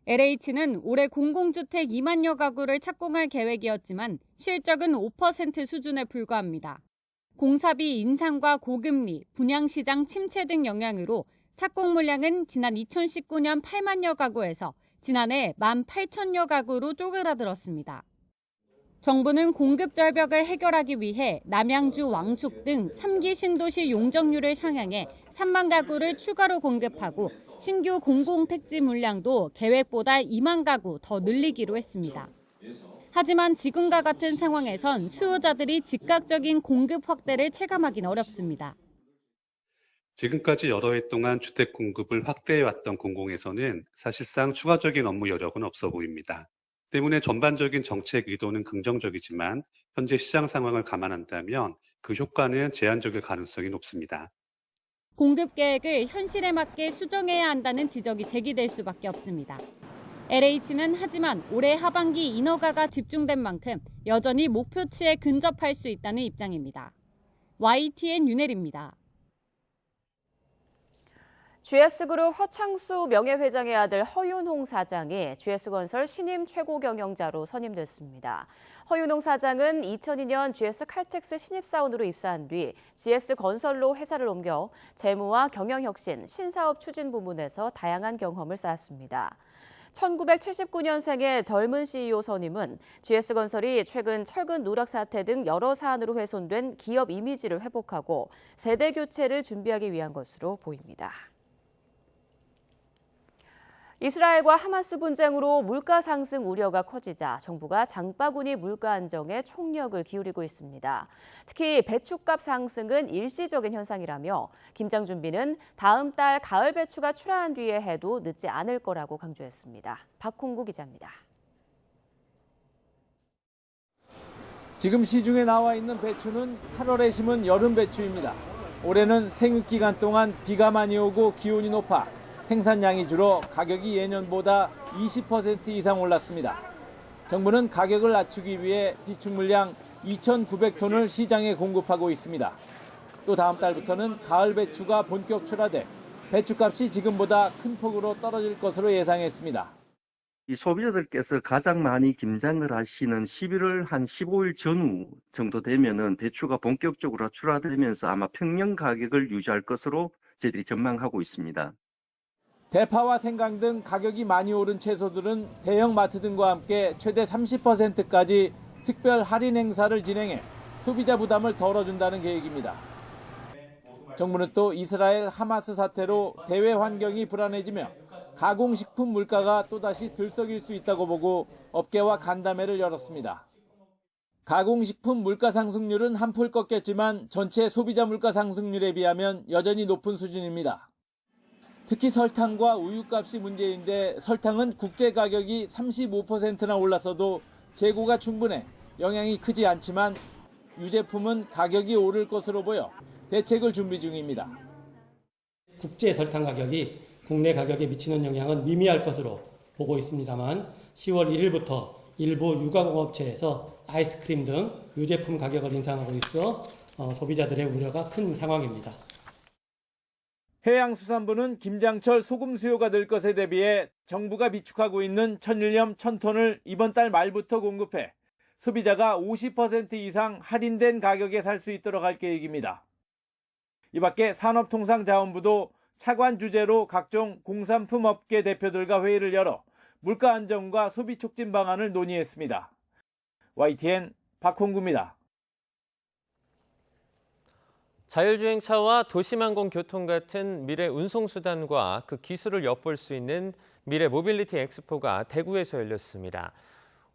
LH는 올해 공공주택 2만여 가구를 착공할 계획이었지만 실적은 5% 수준에 불과합니다. 공사비 인상과 고금리, 분양시장 침체 등 영향으로 착공 물량은 지난 2019년 8만여 가구에서 지난해 18,000여 가구로 쪼그라들었습니다. 정부는 공급 절벽을 해결하기 위해 남양주, 왕숙 등 3기 신도시 용적률을 상향해 3만 가구를 추가로 공급하고 신규 공공택지 물량도 계획보다 2만 가구 더 늘리기로 했습니다. 하지만 지금과 같은 상황에선 수요자들이 즉각적인 공급 확대를 체감하기는 어렵습니다. 지금까지 여러 해 동안 주택 공급을 확대해왔던 공공에서는 사실상 추가적인 업무 여력은 없어 보입니다. 때문에 전반적인 정책 의도는 긍정적이지만 현재 시장 상황을 감안한다면 그 효과는 제한적일 가능성이 높습니다. 공급 계획을 현실에 맞게 수정해야 한다는 지적이 제기될 수밖에 없습니다. LH는 하지만 올해 하반기 인허가가 집중된 만큼 여전히 목표치에 근접할 수 있다는 입장입니다. YTN 윤혜리입니다. GS그룹 허창수 명예회장의 아들 허윤홍 사장이 GS건설 신임 최고 경영자로 선임됐습니다. 허윤홍 사장은 2002년 GS칼텍스 신입사원으로 입사한 뒤 GS건설로 회사를 옮겨 재무와 경영혁신, 신사업 추진 부문에서 다양한 경험을 쌓았습니다. 1979년생의 젊은 CEO 선임은 GS건설이 최근 철근 누락 사태 등 여러 사안으로 훼손된 기업 이미지를 회복하고 세대 교체를 준비하기 위한 것으로 보입니다. 이스라엘과 하마스 분쟁으로 물가 상승 우려가 커지자 정부가 장바구니 물가 안정에 총력을 기울이고 있습니다. 특히 배추값 상승은 일시적인 현상이라며 김장 준비는 다음 달 가을 배추가 출하한 뒤에 해도 늦지 않을 거라고 강조했습니다. 박홍구 기자입니다. 지금 시중에 나와 있는 배추는 8월에 심은 여름 배추입니다. 올해는 생육 기간 동안 비가 많이 오고 기온이 높아 생산량이 줄어 가격이 예년보다 20% 이상 올랐습니다. 정부는 가격을 낮추기 위해 비축 물량 2,900톤을 시장에 공급하고 있습니다. 또 다음 달부터는 가을 배추가 본격 출하돼 배추값이 지금보다 큰 폭으로 떨어질 것으로 예상했습니다. 이 소비자들께서 가장 많이 김장을 하시는 11월 한 15일 전후 정도 되면은 배추가 본격적으로 출하되면서 아마 평년 가격을 유지할 것으로 저희들이 전망하고 있습니다. 대파와 생강 등 가격이 많이 오른 채소들은 대형 마트 등과 함께 최대 30%까지 특별 할인 행사를 진행해 소비자 부담을 덜어준다는 계획입니다. 정부는 또 이스라엘 하마스 사태로 대외 환경이 불안해지며 가공식품 물가가 또다시 들썩일 수 있다고 보고 업계와 간담회를 열었습니다. 가공식품 물가 상승률은 한풀 꺾였지만 전체 소비자 물가 상승률에 비하면 여전히 높은 수준입니다. 특히 설탕과 우유값이 문제인데 설탕은 국제 가격이 35%나 올랐어도 재고가 충분해 영향이 크지 않지만 유제품은 가격이 오를 것으로 보여 대책을 준비 중입니다. 국제 설탕 가격이 국내 가격에 미치는 영향은 미미할 것으로 보고 있습니다만 10월 1일부터 일부 유가공업체에서 아이스크림 등 유제품 가격을 인상하고 있어 소비자들의 우려가 큰 상황입니다. 해양수산부는 김장철 소금 수요가 늘 것에 대비해 정부가 비축하고 있는 천일염 1,000톤을 이번 달 말부터 공급해 소비자가 50% 이상 할인된 가격에 살 수 있도록 할 계획입니다. 이 밖에 산업통상자원부도 차관 주제로 각종 공산품 업계 대표들과 회의를 열어 물가 안정과 소비 촉진 방안을 논의했습니다. YTN 박홍구입니다. 자율주행차와 도시망공교통 같은 미래 운송수단과 그 기술을 엿볼 수 있는 미래 모빌리티 엑스포가 대구에서 열렸습니다.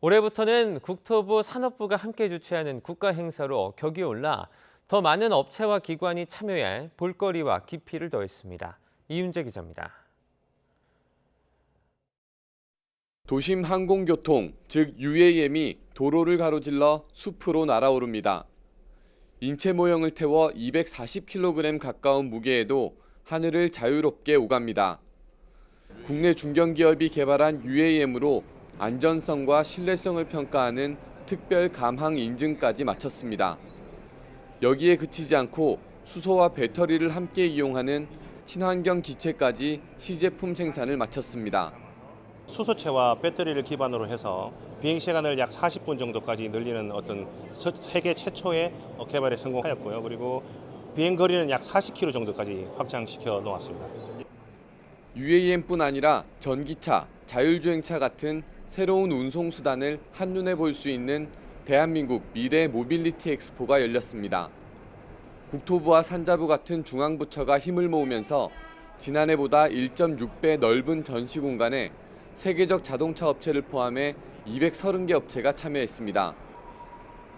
올해부터는 국토부 산업부가 함께 주최하는 국가 행사로 격이 올라 더 많은 업체와 기관이 참여해 볼거리와 깊이를 더했습니다. 이윤재 기자입니다. 도심 항공교통, 즉 UAM이 도로를 가로질러 숲으로 날아오릅니다. 인체 모형을 태워 240kg 가까운 무게에도 하늘을 자유롭게 오갑니다. 국내 중견기업이 개발한 UAM으로 안전성과 신뢰성을 평가하는 특별 감항 인증까지 마쳤습니다. 여기에 그치지 않고 수소와 배터리를 함께 이용하는 친환경 기체까지 시제품 생산을 마쳤습니다. 수소체와 배터리를 기반으로 해서 비행 시간을 약 40분 정도까지 늘리는 어떤 세계 최초의 개발에 성공하였고요. 그리고 비행 거리는 약 40km 정도까지 확장시켜 놓았습니다. UAM뿐 아니라 전기차, 자율주행차 같은 새로운 운송수단을 한눈에 볼 수 있는 대한민국 미래 모빌리티 엑스포가 열렸습니다. 국토부와 산자부 같은 중앙부처가 힘을 모으면서 지난해보다 1.6배 넓은 전시 공간에 세계적 자동차 업체를 포함해 230개 업체가 참여했습니다.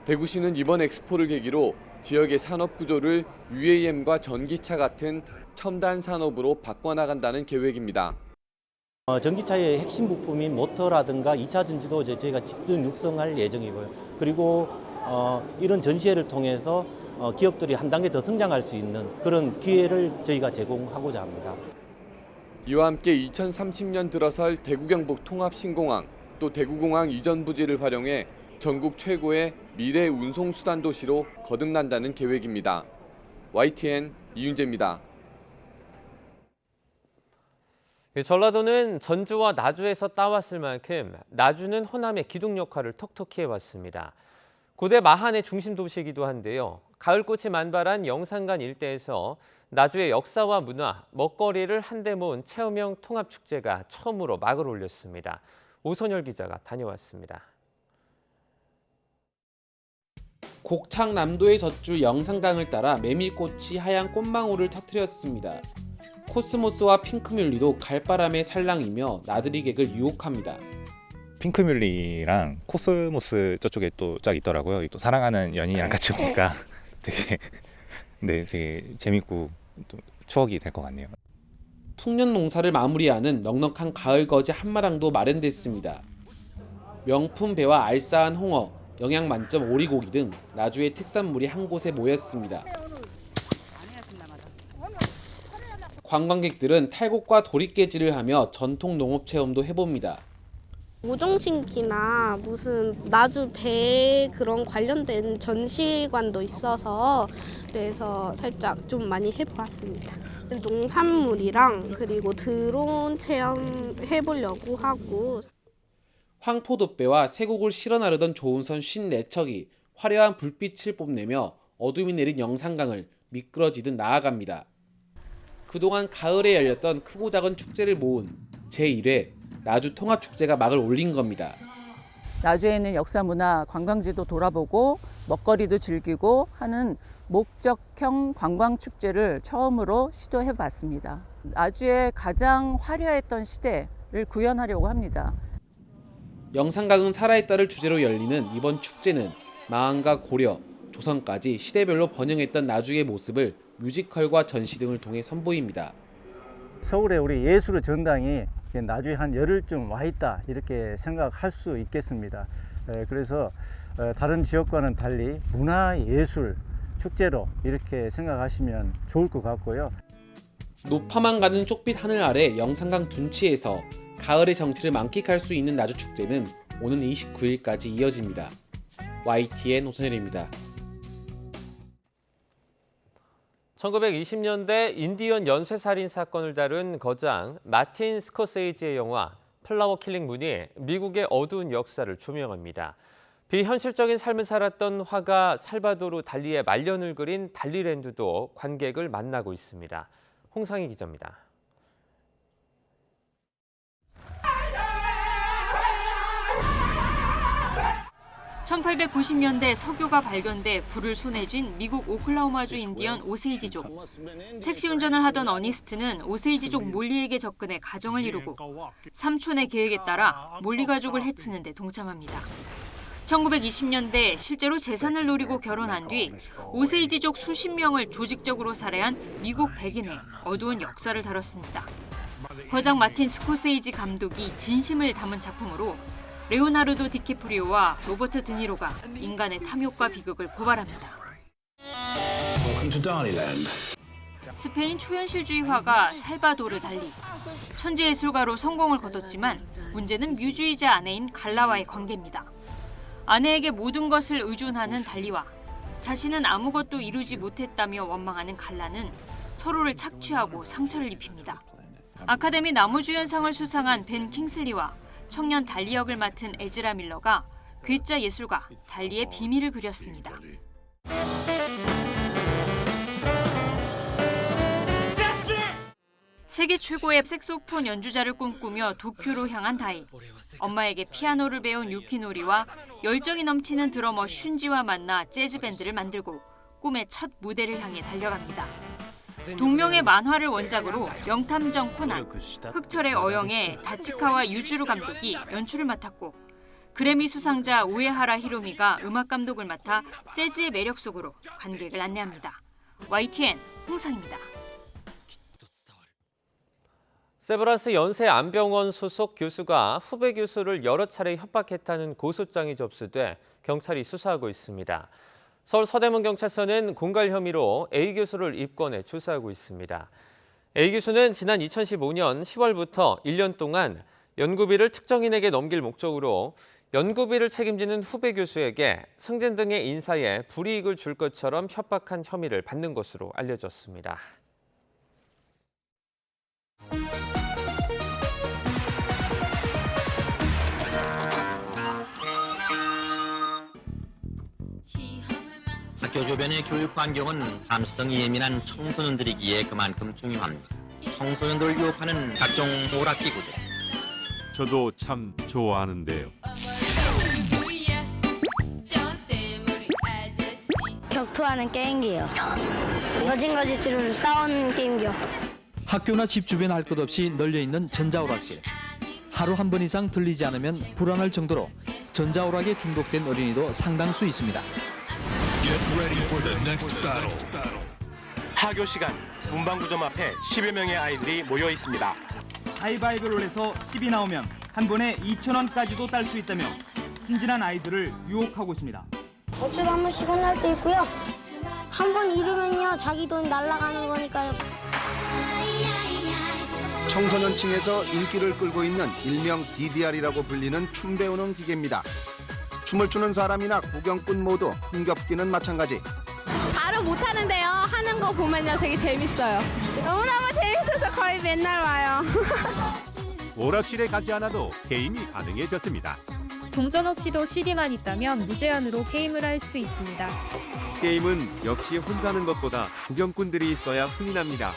대구시는 이번 엑스포를 계기로 지역의 산업 구조를 UAM과 전기차 같은 첨단 산업으로 바꿔나간다는 계획입니다. 전기차의 핵심 부품인 모터라든가 2차 전지도 저희가 집중 육성할 예정이고요. 그리고 이런 전시회를 통해서 기업들이 한 단계 더 성장할 수 있는 그런 기회를 저희가 제공하고자 합니다. 이와 함께 2030년 들어설 대구 경북 통합 신공항, 또 대구공항 이전 부지를 활용해 전국 최고의 미래 운송수단 도시로 거듭난다는 계획입니다. YTN 이윤재입니다. 전라도는 전주와 나주에서 따왔을 만큼 나주는 호남의 기둥 역할을 톡톡히 해왔습니다. 고대 마한의 중심 도시이기도 한데요. 가을꽃이 만발한 영산간 일대에서 나주의 역사와 문화, 먹거리를 한데 모은 체험형 통합축제가 처음으로 막을 올렸습니다. 오선열 기자가 다녀왔습니다. 곡창남도의 젖줄 영산강을 따라 메밀꽃이 하얀 꽃망울을 터뜨렸습니다. 코스모스와 핑크뮬리도 갈바람의 살랑이며 나들이객을 유혹합니다. 핑크뮬리랑 코스모스 저쪽에 또 쫙 있더라고요. 또 사랑하는 연인이랑 같이 오니까 되게 재밌고 또 추억이 될 것 같네요. 풍년 농사를 마무리하는 넉넉한 가을 거지 한마당도 마련됐습니다. 명품 배와 알싸한 홍어, 영양 만점 오리고기 등 나주의 특산물이 한 곳에 모였습니다. 관광객들은 탈곡과 도립개질을 하며 전통 농업 체험도 해봅니다. 모종신기나 무슨 나주 배 그런 관련된 전시관도 있어서 그래서 살짝 좀 많이 해보았습니다. 농산물이랑 그리고 드론 체험 해보려고 하고. 황포도배와 쇠곡을 실어 나르던 조은선 54척이 화려한 불빛을 뽐내며 어둠이 내린 영산강을 미끄러지듯 나아갑니다. 그동안 가을에 열렸던 크고 작은 축제를 모은 제1회 나주 통합축제가 막을 올린 겁니다. 나주에는 역사, 문화, 관광지도 돌아보고 먹거리도 즐기고 하는 목적형 관광축제를 처음으로 시도해봤습니다. 나주의 가장 화려했던 시대를 구현하려고 합니다. 영산강은 살아있다를 주제로 열리는 이번 축제는 마한과 고려, 조선까지 시대별로 번영했던 나주의 모습을 뮤지컬과 전시 등을 통해 선보입니다. 서울에 우리 예술의 전당이 나주에 한 열흘쯤 와 있다 이렇게 생각할 수 있겠습니다. 그래서 다른 지역과는 달리 문화예술 축제로 이렇게 생각하시면 좋을 것 같고요. 노파만 가는 쪽빛 하늘 아래 영산강 둔치에서 가을의 정취를 만끽할 수 있는 나주축제는 오는 29일까지 이어집니다. YTN 오선열입니다. 1920년대 인디언 연쇄살인 사건을 다룬 거장 마틴 스코세이지의 영화 플라워 킬링 문이 미국의 어두운 역사를 조명합니다. 비현실적인 삶을 살았던 화가 살바도르 달리의 말년을 그린 달리랜드도 관객을 만나고 있습니다. 홍상희 기자입니다. 1890년대 석유가 발견돼 불을 손에 쥔 미국 오클라호마주 인디언 오세이지족. 택시 운전을 하던 어니스트는 오세이지족 몰리에게 접근해 가정을 이루고 삼촌의 계획에 따라 몰리 가족을 해치는 데 동참합니다. 1920년대 실제로 재산을 노리고 결혼한 뒤 오세이지족 수십 명을 조직적으로 살해한 미국 백인의 어두운 역사를 다뤘습니다. 거장 마틴 스코세이지 감독이 진심을 담은 작품으로 레오나르도 디캐프리오와 로버트 드니로가 인간의 탐욕과 비극을 고발합니다. 스페인 초현실주의 화가 살바도르 달리. 천재예술가로 성공을 거뒀지만 문제는 뮤주의자 아내인 갈라와의 관계입니다. 아내에게 모든 것을 의존하는 달리와 자신은 아무것도 이루지 못했다며 원망하는 갈라는 서로를 착취하고 상처를 입힙니다. 아카데미 나무주연상을 수상한 벤 킹슬리와 청년 달리 역을 맡은 에즈라 밀러가 괴짜 예술가 달리의 비밀을 그렸습니다. 세계 최고의 색소폰 연주자를 꿈꾸며 도쿄로 향한 다이. 엄마에게 피아노를 배운 유키노리와 열정이 넘치는 드러머 슌지와 만나 재즈 밴드를 만들고 꿈의 첫 무대를 향해 달려갑니다. 동명의 만화를 원작으로 명탐정 코난, 흑철의 어영에 다치카와 유주루 감독이 연출을 맡았고 그래미 수상자 우에하라 히로미가 음악 감독을 맡아 재즈의 매력 속으로 관객을 안내합니다. YTN 홍상입니다. 세브란스 연세안병원 소속 교수가 후배 교수를 여러 차례 협박했다는 고소장이 접수돼 경찰이 수사하고 있습니다. 서울 서대문경찰서는 공갈 혐의로 A 교수를 입건해 조사하고 있습니다. A 교수는 지난 2015년 10월부터 1년 동안 연구비를 특정인에게 넘길 목적으로 연구비를 책임지는 후배 교수에게 승진 등의 인사에 불이익을 줄 것처럼 협박한 혐의를 받는 것으로 알려졌습니다. 학교 주변의 교육 환경은 감수성이 예민한 청소년들이기에 그만큼 중요합니다. 청소년들을 유혹하는 각종 오락기구들. 저도 참 좋아하는데요. 격투하는 게임기요. 거짓거짓으로 싸우는 게임기요. 학교나 집 주변 할 것 없이 널려있는 전자오락실. 하루 한 번 이상 들리지 않으면 불안할 정도로 전자오락에 중독된 어린이도 상당수 있습니다. 하교 시간, 문방구점 앞에 10여 명의 아이들이 모여 있습니다. 가위바위보를 해서 10이 나오면 한 번에 2,000원까지도 딸 수 있다며 순진한 아이들을 유혹하고 있습니다. 어쩌다 한 번씩 혼날 때 있고요. 한 번 잃으면요 자기 돈 날아가는 거니까요. 청소년층에서 인기를 끌고 있는 일명 DDR이라고 불리는 춤 배우는 기계입니다. 춤을 추는 사람이나 구경꾼 모두 흥겹기는 마찬가지. 잘은 못하는데요. 하는 거 보면요 되게 재밌어요. 너무너무 재밌어서 거의 맨날 와요. 오락실에 가지 않아도 게임이 가능해졌습니다. 동전 없이도 CD만 있다면 무제한으로 게임을 할 수 있습니다. 게임은 역시 혼자 하는 것보다 구경꾼들이 있어야 흥이 납니다.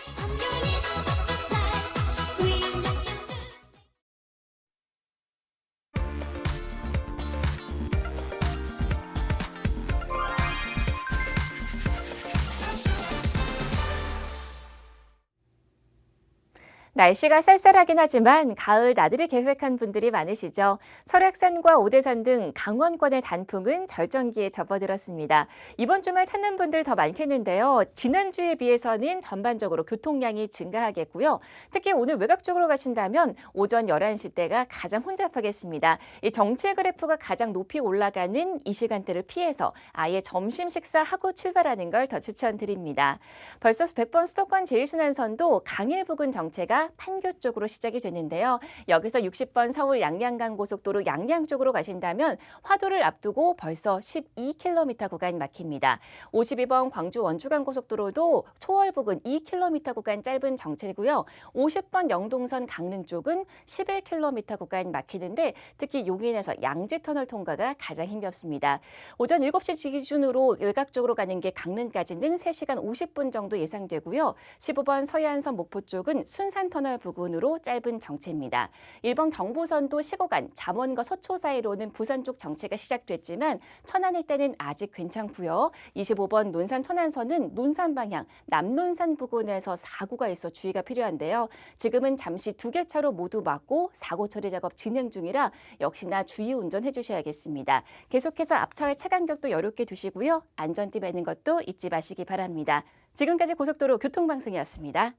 날씨가 쌀쌀하긴 하지만 가을 나들이 계획한 분들이 많으시죠. 설악산과 오대산 등 강원권의 단풍은 절정기에 접어들었습니다. 이번 주말 찾는 분들 더 많겠는데요. 지난주에 비해서는 전반적으로 교통량이 증가하겠고요. 특히 오늘 외곽 쪽으로 가신다면 오전 11시 때가 가장 혼잡하겠습니다. 이 정체 그래프가 가장 높이 올라가는 이 시간대를 피해서 아예 점심 식사하고 출발하는 걸 더 추천드립니다. 벌써 100번 수도권 제일순환선도 강일 부근 정체가 판교 쪽으로 시작이 됐는데요. 여기서 60번 서울 양양간 고속도로 양양 쪽으로 가신다면 화도를 앞두고 벌써 12km 구간 막힙니다. 52번 광주 원주간 고속도로도 초월 부근 2km 구간 짧은 정체고요. 50번 영동선 강릉 쪽은 11km 구간 막히는데 특히 용인에서 양지터널 통과가 가장 힘겹습니다. 오전 7시 기준으로 외곽 쪽으로 가는 게 강릉까지는 3시간 50분 정도 예상되고요. 15번 서해안선 목포 쪽은 순산터널 부근으로 짧은 정체입니다. 1번 경부선도 시고간 잠원과 서초 사이로는 부산 쪽 정체가 시작됐지만 천안 일대는 아직 괜찮고요. 25번 논산 천안선은 논산 방향 남논산 부근에서 사고가 있어 주의가 필요한데요. 지금은 잠시 2개 차로 모두 막고 사고 처리 작업 진행 중이라 역시나 주의 운전해 주셔야겠습니다. 계속해서 앞차의 차간격도 여유롭게 두시고요. 안전띠 매는 것도 잊지 마시기 바랍니다. 지금까지 고속도로 교통방송이었습니다.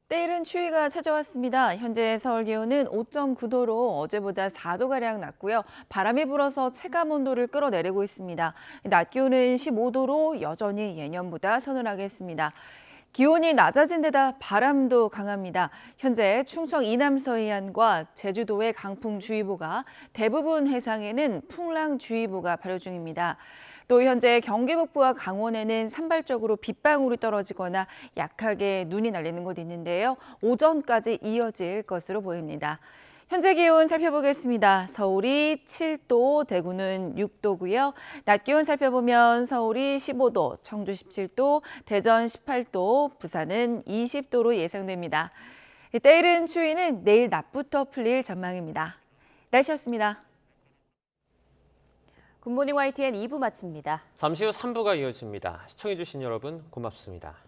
때이른 추위가 찾아왔습니다. 현재 서울 기온은 5.9도로 어제보다 4도가량 낮고요. 바람이 불어서 체감 온도를 끌어내리고 있습니다. 낮 기온은 15도로 여전히 예년보다 서늘하겠습니다. 기온이 낮아진 데다 바람도 강합니다. 현재 충청 이남 서해안과 제주도의 강풍주의보가 대부분 해상에는 풍랑주의보가 발효 중입니다. 또 현재 경기 북부와 강원에는 산발적으로 빗방울이 떨어지거나 약하게 눈이 날리는 곳이 있는데요. 오전까지 이어질 것으로 보입니다. 현재 기온 살펴보겠습니다. 서울이 7도, 대구는 6도고요. 낮 기온 살펴보면 서울이 15도, 청주 17도, 대전 18도, 부산은 20도로 예상됩니다. 때이른 추위는 내일 낮부터 풀릴 전망입니다. 날씨였습니다. 굿모닝 YTN 2부 마칩니다. 잠시 후 3부가 이어집니다. 시청해주신 여러분 고맙습니다.